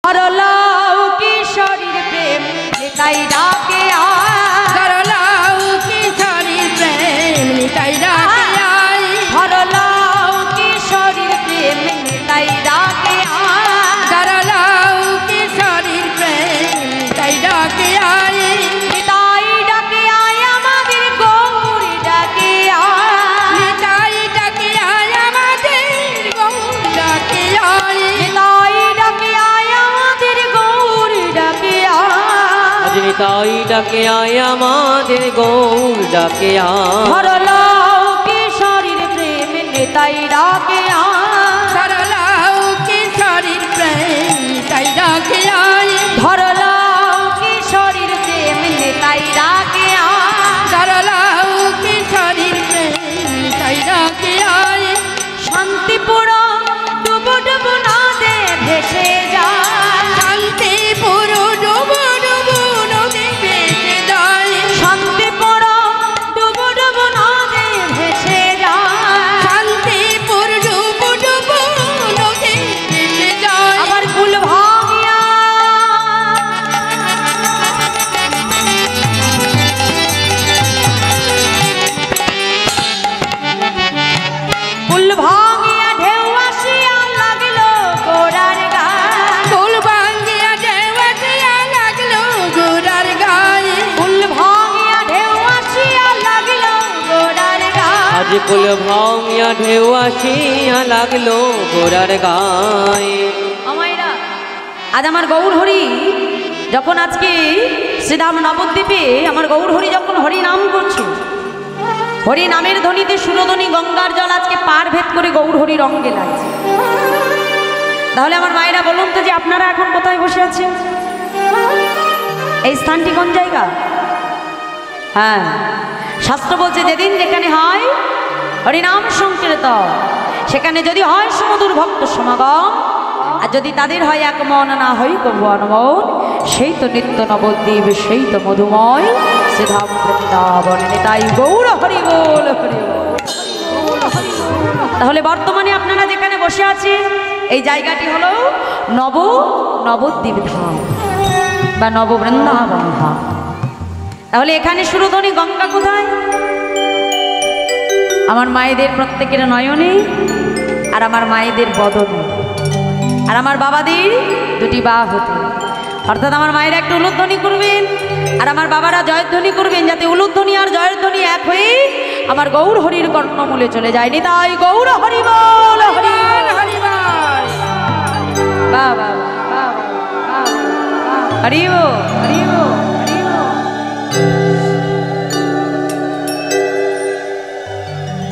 ধরলাও কিশোরীর প্রেম নিতাই ডাকে ধরলাও কিশোরীর প্রেম নিতাই ডাকে ধরলাও কিশোরীর প্রেম নিতাই ডাকে ধরলাও কিশোরীর প্রেম নিতাই ডাকে নিতাই ডাকে আমাদের গৌরী ডাকে নিতাই ডাকে আমাদের গৌর ডাকে নিতাই ডাকে আমাদের গৌরী ডাকে নিতাই ডাকে আমাদের গৌর ডাকে ধরলাও কিশোরীর প্রেম নিতাই ডাকে ধরলাও কিশোরীর প্রেম নিতাই ডাকে ধরলাও কিশোরীর প্রেম নিতাই ডাকে ধরলাও কিশোরীর প্রেম নিতাই ডাকে শান্তিপুর ডুবু ডুবু নদে ভেসে যায় শান্তিপুর ডুবু ডুবু নদী ভেসে যায় শান্তিপুর ডুবু ডুবু নদে ভেসে যায় শান্তিপুর ডুবু ডুবু নদী ভেসে যায় আবার কুল ভাঙিয়া কুল ভাঙিয়া ঢেউ আসিয়া লাগলো গোড়ার গায়ে ফুল ভাঙ্গিয়া ঢেউ আসিয়া লাগলো গোড়ার গায়ে কুল ভাঙিয়া ঢেউ আসিয়া লাগলো গোড়ার গায়ে আজ কুল ভাঙিয়া ঢেউ আসিয়া লাগলো গোড়ার গায়ে আমায়রা আজ আমার গৌর হরি যখন আজকে শ্রীধাম নবদ্বীপে আমার গৌর হরি যখন হরি নাম করছে হরি নামের ধ্বনিতে সুরধ্বনি গঙ্গার জল আজকে পার ভেদ করে গৌর হরি রঙ্গে লাগছে তাহলে আমার মায়েরা বলুন তো যে আপনারা এখন কোথায় বসে আছেন এই স্থানটি কোন জায়গা হ্যাঁ শাস্ত্র বলছে যেদিন যেখানে হয় হরিনাম সংকীর্তন সেখানে যদি হয় সুমধুর ভক্ত সমাগম আর যদি তাদের হয় এক মন না হয় কভু অনমন সেই তো নিত্য নবদ্বীপ সেই তো মধুময় শ্রীধাম বৃন্দাবন নিতাই গৌর হরি বল হরি বল। তাহলে বর্তমানে আপনারা যেখানে বসে আছেন এই জায়গাটি হলো নবদ্বীপ ধাম বা নববৃন্দাবন ধাম। তাহলে এখানে সুরধ্বনি গঙ্গা কোথায় আমার মায়েদের প্রত্যেকের নয়নে আর আমার মায়েদের বদনে আর আমার বাবাদের দুটি বাহুতে অর্থাৎ আমার মায়েরা একটু উলুধ্বনি করবেন আর আমার বাবারা জয়ধ্বনি করবেন যাতে উলুধ্বনি আর জয়ধ্বনি এক হয়ে আমার গৌর হরির কর্ণমূলে চলে যায় নিতাই গৌর হরি বল হরি হরি বল বাবা হরি বল হরি বল হরি বল।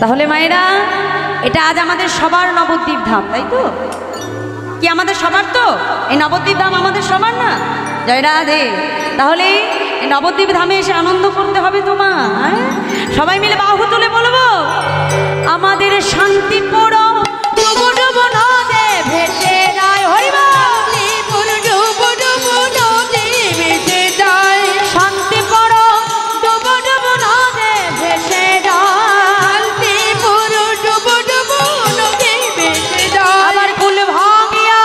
তাহলে মায়েরা এটা আজ আমাদের সবার নবদ্বীপ ধাম তাই তো কি আমাদের সবার তো এই নবদ্বীপ ধাম আমাদের সবার না জয় রাধে। তাহলে এই নবদ্বীপ ধামে এসে আনন্দ করতে হবে তোমার সবাই মিলে বাহু তুলে বলবো আমাদের শান্তিপুর ডুবু ডুবু নদে ভেসে যায় হরিবল শান্তিপুর ডুবু ডুবু নদী ভেসে যায় শান্তিপুর ডুবু ডুবু নদে ভেসে যায় শান্তিপুর ডুবু ডুবু নদী ভেসে যায় আবার কুল ভাঙিয়া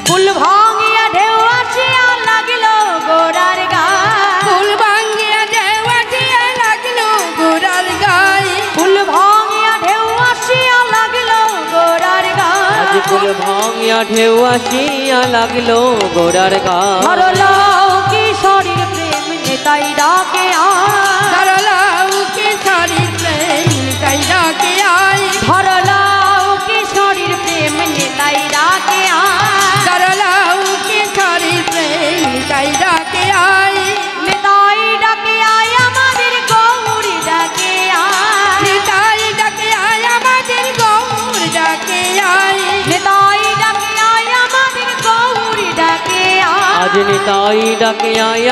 কুল ভাঙিয়া ঢেউ আসিয়া লাগিল গোড়ার গায়ে ফুল ভাঙ্গিয়া ঢেউ আসিয়া লাগলো গোড়ার গায়ে কুল ভাঙিয়া ঢেউ আসিয়া লাগিল গোড়ার আজ গায়ে কুল ভাঙিয়া ঢেউ আসিয়া লাগলো গোড়ার গায়ে ধরলাও কিশোরীর প্রেম নেতাই ডাকে ধরলাও কিশোরীর প্রেম নিতাই ডাকে ধরলাও কিশোরীর প্রেম নেতাই ডাকে ধরলাও কিশোরীর প্রেম নিতাই ডাকে নেতাই ডাকে আমাদের গৌরী ডাকে নিতাই ডাকে আমাদের গৌর ডাকে নেতাই ডাকে আমাদের গৌরী ডাকে আজ নিতাই ডাকে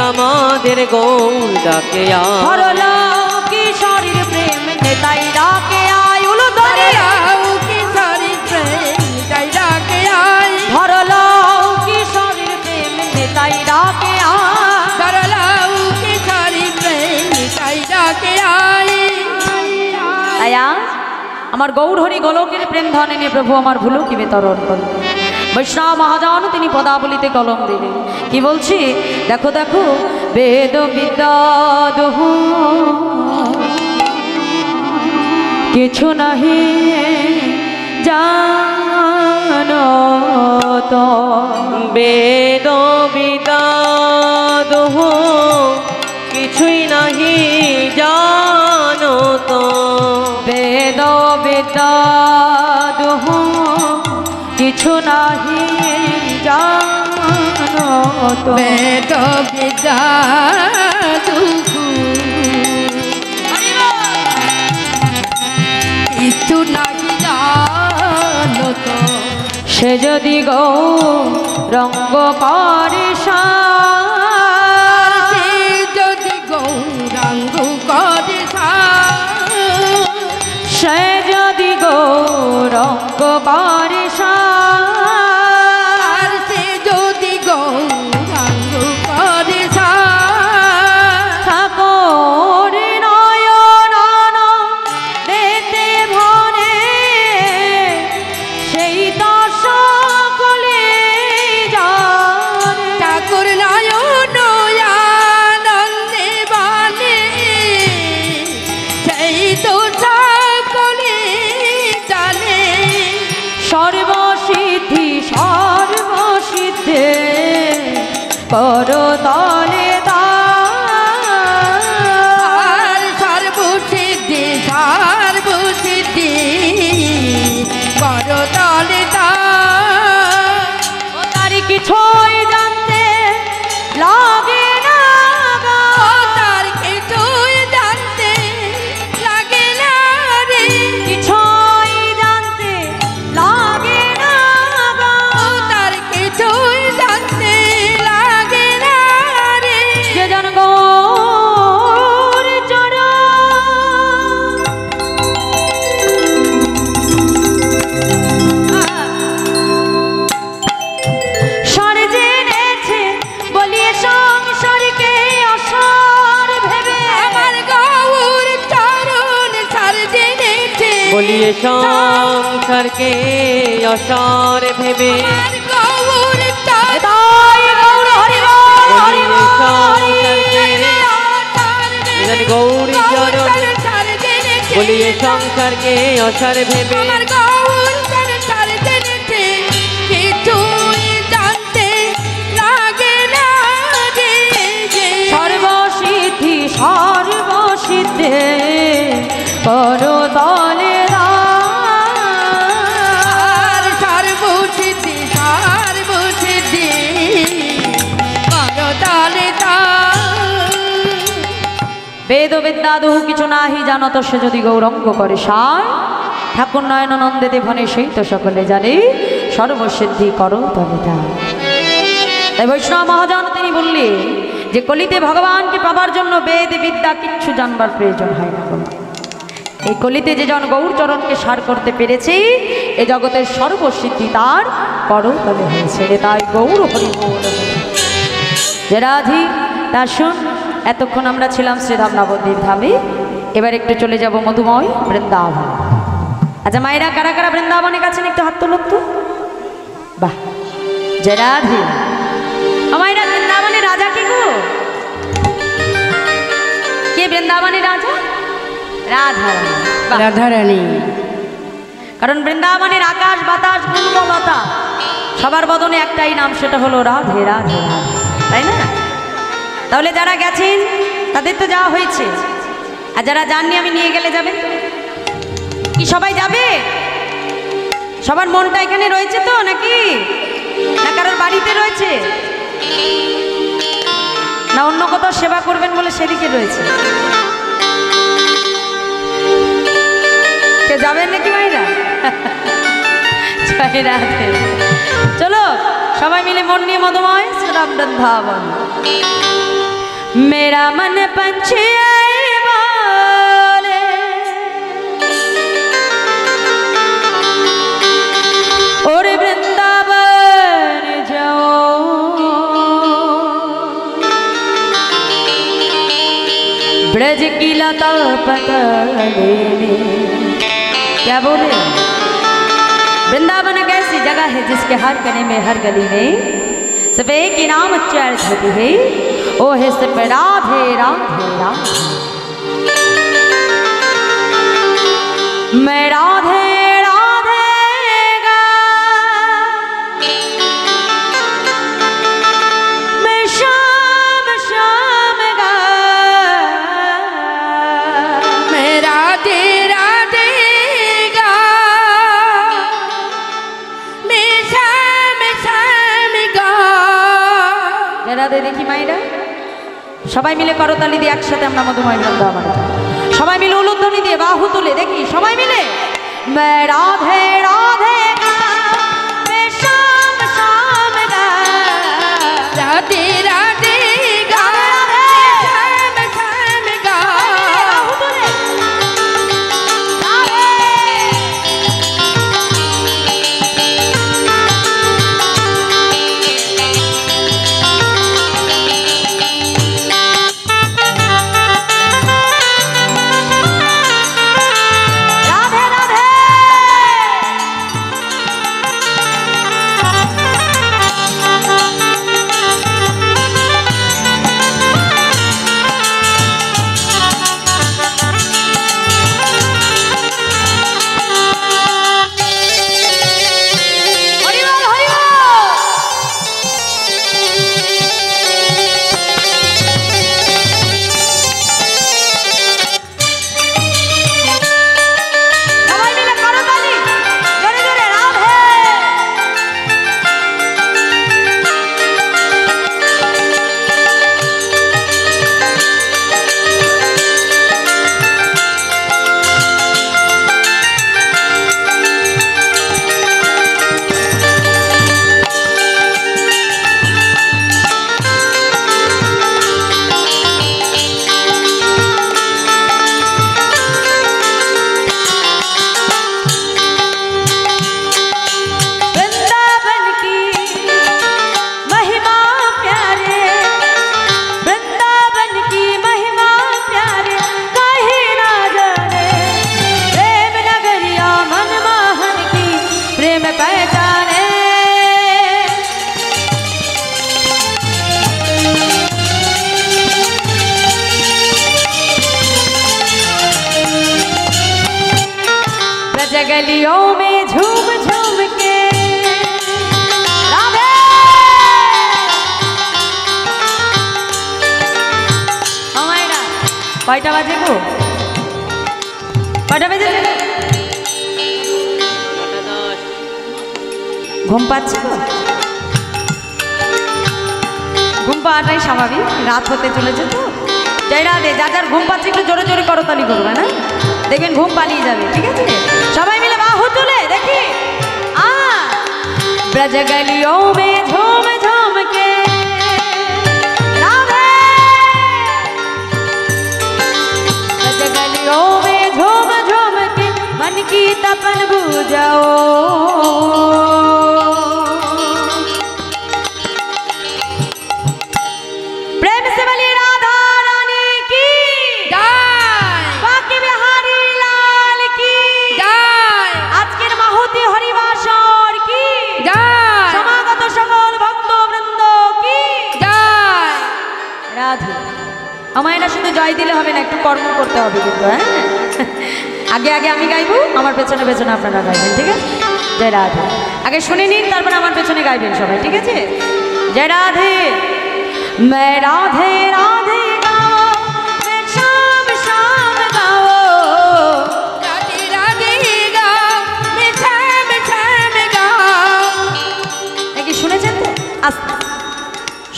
আমাদের গৌর ডাকে ধরলাও কিশোরীর প্রেম নেতাই ডাকে উলুধ্বনি ধরলাও কিশোরীর প্রেম নিতাই ডাকে ধরলাও কিশোরীর প্রেম নেতাই ডাকে ধরলাও কিশোরীর প্রেম নিতাই ডাকে তাই আজ আমার গৌর হরি গোলকের প্রেম ধন এনে প্রভু আমার ভুলো কি বিতরণ করলেন। বৈষ্ণব মহাজন তিনি পদাবলিতে কলম দিলেন, কি বলছি দেখো দেখো, বেদ বিদ্যা দহু কিছু নাহি জানত, বেদ বিদ্যা দহু কিছুই নাহি জানত, বেদ বিদ্যা দহু কিছু নাহি জানত, বেদ বিদ্যা দুহু কিছু নাহি জানত, সে যদি গৌরঙ্গ করে সার, সে যদি গৌরাঙ্গ করে সে যদি গৌরঙ্গ করে সার, সে যদি গৌরাঙ্গ করে ঠাকুর নয়ন দেতে ভরে, সেই তো সকলে জানে। ঠাকুর নয়ন আনন্দে বানে, সেই তো সকলে জানে। সর্বসিদ্ধি সর্বসিদ্ধে করতলে আর সর্বসিদ্ধি সর্বসিদ্ধি করতলে তার কিছুই জানতে লাগে না গো, তার কিছুই জানতে লাগে না রে, কিছুই জানতে লাগে না গো, তার কিছুই জানতে লাগে না রে। যে জন গৌর চরণ সর জেনেছে বলিয়ে সংসারকে অসার ভেবে, আমার গৌর চরণ সার জেনেছে, বলিয়ে সংসারকে অসার ভেবে, আমার গৌর চরণ তাই গৌর হরি বল, হরি বল, যেন গৌরী চরণ বলিয়ে সংসারকে অসার ভেবে, আমার গৌর চরণ সার জেনেছে, কিছুই জানতে লাগে না রে। সর্বসিদ্ধি সর্বসিদ্ধে করতলে আর সর্বসিদ্ধি সর্বসিদ্ধি করতলে বেদ বিদ্যাদু কিছু নাহি জানত, সে যদি গৌরঙ্গ করে সার, ঠাকুর নয়নানন্দে দেবনে সেই তো সকলে জানে, সর্বসিদ্ধি করো তবে তাই বৈষ্ণব মহাজন তিনি বললেন যে কলিতে ভগবানকে পাবার জন্য বেদ বিদ্যা কিচ্ছু জানবার প্রয়োজন হয় না গো। এই কলিতে যে জন গৌরচরণকে সার করতে পেরেছে, এ জগতের সর্বসিদ্ধি তার করতলে হয়েছে। তাই গৌর হরি বল। যে রাধি তা শুন, এতক্ষণ আমরা ছিলাম শ্রীধাম নবদ্বীপ ধামে, এবার একটু চলে যাব মধুময় বৃন্দাবন। আচ্ছা মায়েরা কারা কারা বৃন্দাবনের কাছে একটু হাত তুলুন তো। বাহ, যে রাধি মায়েরা বৃন্দাবনের রাজা কে গো? কে বৃন্দাবনের রাজা? রাধা রানী। বাহ। রাধারানী। কারণ বৃন্দাবনের আকাশ বাতাস গুণলতা সবার বদনে একটাই নাম, সেটা হলো রাধে রাধে রাধে, তাই না? তাহলে যারা গেছেন তাদের তো যাওয়া হয়েছে, আর যারা যাননি আমি নিয়ে গেলে যাবেন কি? সবাই যাবে? সবার মনটা এখানে রয়েছে তো নাকি? না কারোর বাড়িতে রয়েছে, না অন্য কোথাও সেবা করবেন বলে সেদিকে রয়েছে? কে যাবেন নাকি মায়েরা? জয় রাধে। চলো সবাই মিলে মন নিয়ে মধুময় শ্রীরাম বৃন্দাবন। मेरा मन पंछी बोले, और वृंदावन जाओ, ब्रज की लता का पता लेने। क्या बोले? वृंदावन एक ऐसी जगह है जिसके हर कोने में हर गली में सिर्फ एक ही नाम उच्चारित होती है, वो है सिर्फ राधे राधे राधे। मैं राधे দেখি মাইরা সবাই মিলে করতালি দিয়ে একসাথে আমরা মধুময় বৃন্দাবনে সবাই মিলে উলুধ্বনি দিয়ে বাহু তুলে দেখি সবাই মিলে मैं राधे राधे गा मैं शाम शाम गा राधे राधे गा शाम शाम गा बाहु तुले गलियों में झूम झूम के राधे हमारा কয়টা বাজে গো কয়টা বাজে ঘুম পাচ্ছে গো ঘুম পাওয়াটাই স্বাভাবিক রাত হতে চলেছে তো জয় রাধে যা যার ঘুম পাচ্ছে একটু জোরে জোরে করতালি করবে না দেখবেন ঘুম পালিয়ে যাবে ঠিক আছে সবাই মিলে বাহু তুলে দেখি ब्रज गलियों में झूम झूम के राधे ब्रज गलियों में झूम झूम के मन की तपन बुझाओ प्रेम से बोलिए राधा रानी की আমায় শুধু জয় দিলে হবে না একটু কর্ম করতে হবে কিন্তু হ্যাঁ আগে আগে আমি গাইবো আমার পেছনে পেছনে আপনারা গাইবেন ঠিক আছে জয় রাধে আগে শুনে নিন তারপর আমার পেছনে গাইবেন সবাই ঠিক আছে জয় রাধে मैं राधे राधे गाओ मैं शाम शाम गाओ राधे राधे गाओ मैं शाम शाम गाओ দেখি শুনেছেন তো আস্তে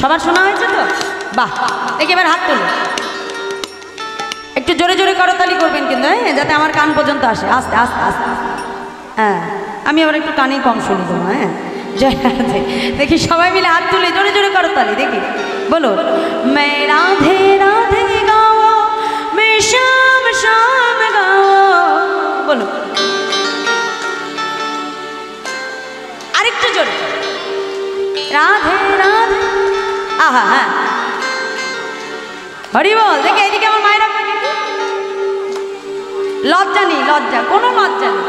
সবার শোনা হয়েছে তো বাহ দেখি এবার হাত তুলুন একটু জোরে জোরে করতালি করবেন কিন্তু হ্যাঁ যাতে আমার কান পর্যন্ত আসে আস্তে আস্তে আস্তে হ্যাঁ আমি আবার একটু কানে কম শুনি তো হ্যাঁ জয় রাধে দেখি সবাই মিলে হাত তুলে জোরে জোরে করতালি দেখি বলো मैं राधे राधे गाओ मैं शाम शाम गाओ বলো আরেকটু জোরে রাধে রাধে আহা হ্যাঁ হরি বল দেখে এদিকে আমার মায়েরা লজ্জা নেই, লজ্জা, কোনো লজ্জা নেই।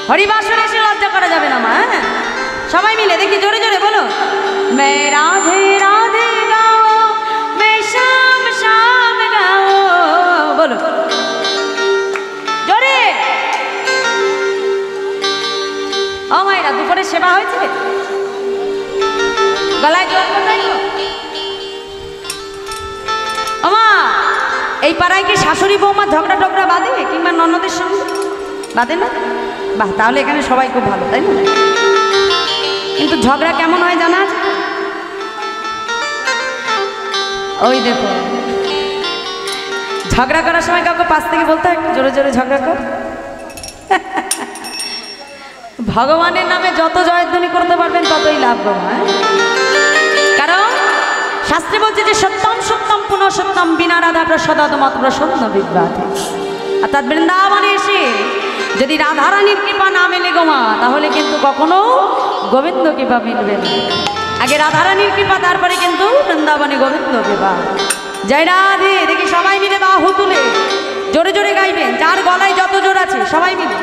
হরিবাসরে এসে লজ্জা করা যাবে না মা। হ্যাঁ, সবাই মিলে দেখি জোরে জোরে বলো, মে রাধে রাধে গাও, মে শ্যাম শ্যাম গাও, বলো জোরে। ও মায়েরা, দুপুরে সেবা হয়েছে? গলায় জল কোথায় গো? ওমা, এই পাড়ায় কি শাশুড়ি বৌমা ঝগড়া টগড়া বাঁধে কিংবা ননদের সঙ্গে বাঁধে না? বাহ, তাহলে এখানে সবাই খুব ভালো, তাই না? কিন্তু ঝগড়া কেমন হয় জানা আছে? ওই দেখো, ঝগড়া করার সময় কাউকে পাশ থেকে বলতে হয় একটু জোরে জোরে ঝগড়া কর। ভগবানের নামে যত জয়ধ্বনি করতে পারবেন ততই লাভ গো। কারণ শাস্ত্রে বলছে যে সত্যম সত্যম পুনঃ সত্যম বিনা রাধা প্রসাদাত মত প্রসন্ন বিভ্রাতে। অর্থাৎ বৃন্দাবনে এসে যদি রাধারানীর কৃপা না মেলে গোমা, তাহলে কিন্তু কখনো গোবিন্দ কৃপা মিলবে না। আগে রাধারানীর কৃপা, তারপরে কিন্তু বৃন্দাবনে গোবিন্দ কৃপা। জয় রাধে। দেখি সবাই মিলে বাহু তুলে জোরে জোরে গাইবেন, যার গলায় যত জোর আছে সবাই মিলে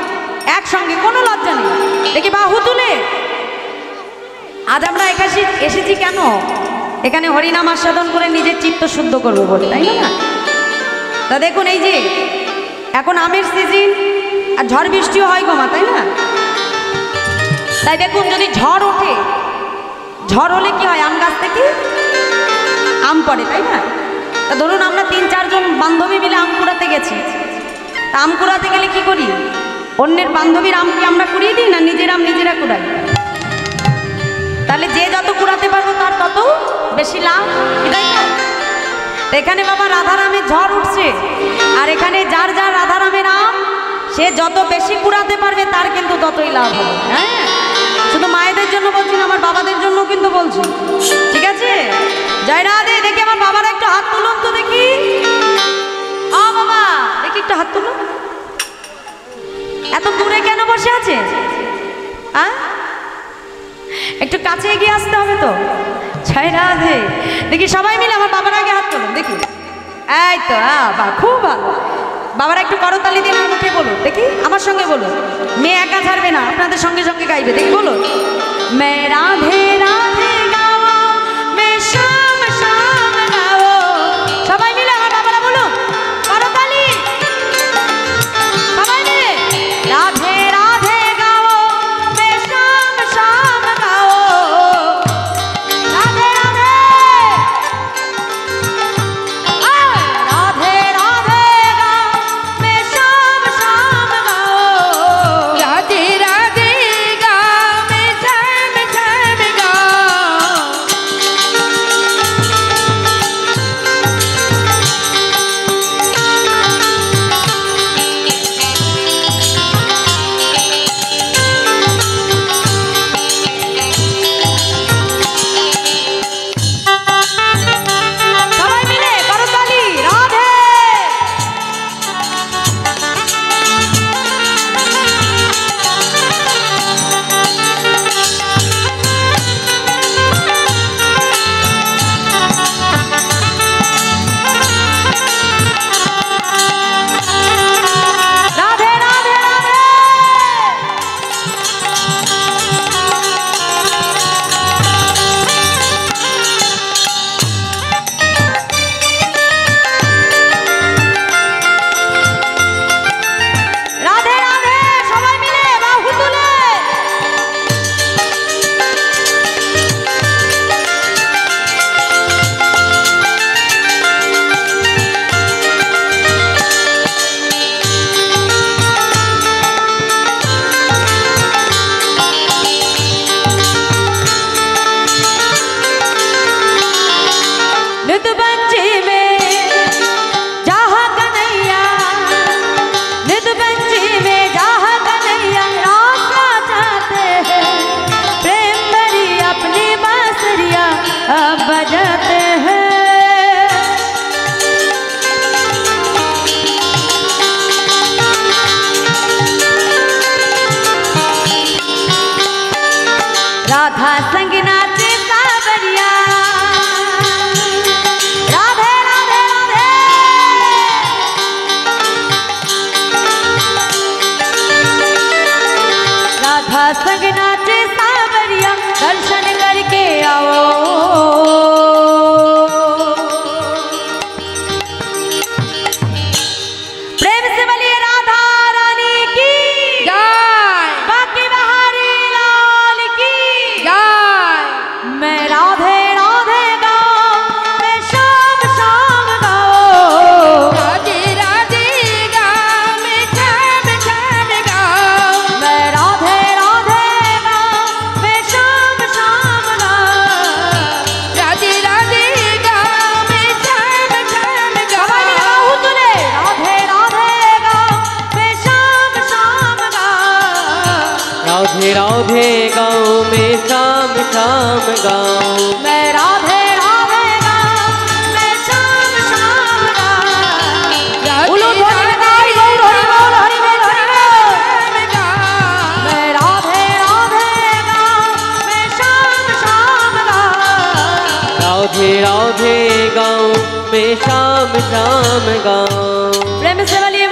একসঙ্গে, কোনো লজ্জা নেই। দেখি বাহু তুলে। আজ আমরা এসেছি কেন? এখানে হরিনাম আস্বাদন করে নিজের চিত্ত শুদ্ধ করবো বলে, তাই না? তা দেখুন, এই যে এখন আমের সিজন, আর ঝড় বৃষ্টিও হয় গোমা, তাই না? তাই দেখুন, যদি ঝড় ওঠে, ঝড় হলে কি হয়? আম গাছ থেকে আম পড়ে, তাই না? তা ধরুন আমরা 3-4 জন বান্ধবী মিলে আম কুড়াতে গেছি। তা আম কুড়াতে গেলে কি করি? অন্যের বান্ধবীর আম কি আমরা কুড়িয়ে দিই না নিজের আম নিজেরা কুড়াই? তাহলে যে যত কুড়াতে পারবো তার তত বেশি লাভ, এটাই তো। এখানে বাবা রাধারামের ঝড় উঠছে, আর এখানে যার যার রাধারামের আম, সে যত বেশি কুড়াতে পারবে তার কিন্তু ততই লাভ হবে। হ্যাঁ, শুধু মায়েদের জন্য বলছি না, আমার বাবাদের জন্য কিন্তু বলছি, ঠিক আছে? জয় রাধে। দেখি আমার বাবারা একটু হাত তুলুন তো দেখি। বাবা দেখি একটু হাত তুলুন। এত দূরে কেন বসে আছে? একটু কাছে এগিয়ে আসতে হবে তো। জয় রাধে। দেখি সবাই মিলে আমার বাবার আগে হাত তুলুন দেখি। এই তো, বাহ, খুব ভালো। বাবারা একটু করতালি দিন, আর মুখে বলো দেখি, আমার সঙ্গে বলো। মেয়ে একা ছাড়বে না, আপনাদের সঙ্গে সঙ্গে গাইবে, দেখি বলো, মে রাধে রাধে গাও, মে শ্যাম শ্যাম গাও। সবাই মিলে আমার বাবারা বলো, করতালি সবাই মিলে, রাধে রাধে গাও, মে শ্যাম শ্যাম গাও, রাধে রাধে, রাধে রাধে গাও, মে শ্যাম শ্যাম গাও, রাধে রাধে গাও, মে শ্যাম শ্যাম গাও। সবাই মিলে করতালি, রাধে। রাধে রাধে রাধে। রাধে রাধে। সবাই মিলে বাহু তুলে। नित बंची में जहाँ कन्हैया, नित बंची में जहाँ कन्हैया रास्ता चाहते हैं, प्रेम भरी अपनी बांसुरियाँ अब बजाते हैं। राधा संग नाचे सावरिया, राधे राधे राधे। राधे राधे गाऊं मैं शाम शाम गाऊं मैं राधे राधे गाऊं मैं शाम शाम गाऊं उलू ध्वनि में गाई गौर हरि बोल हरि बोल हरि बोल मैं राधे राधे गाऊं मैं शाम शाम गाऊं राधे राधे गाऊं मैं शाम शाम गाऊं प्रेम से बोलिए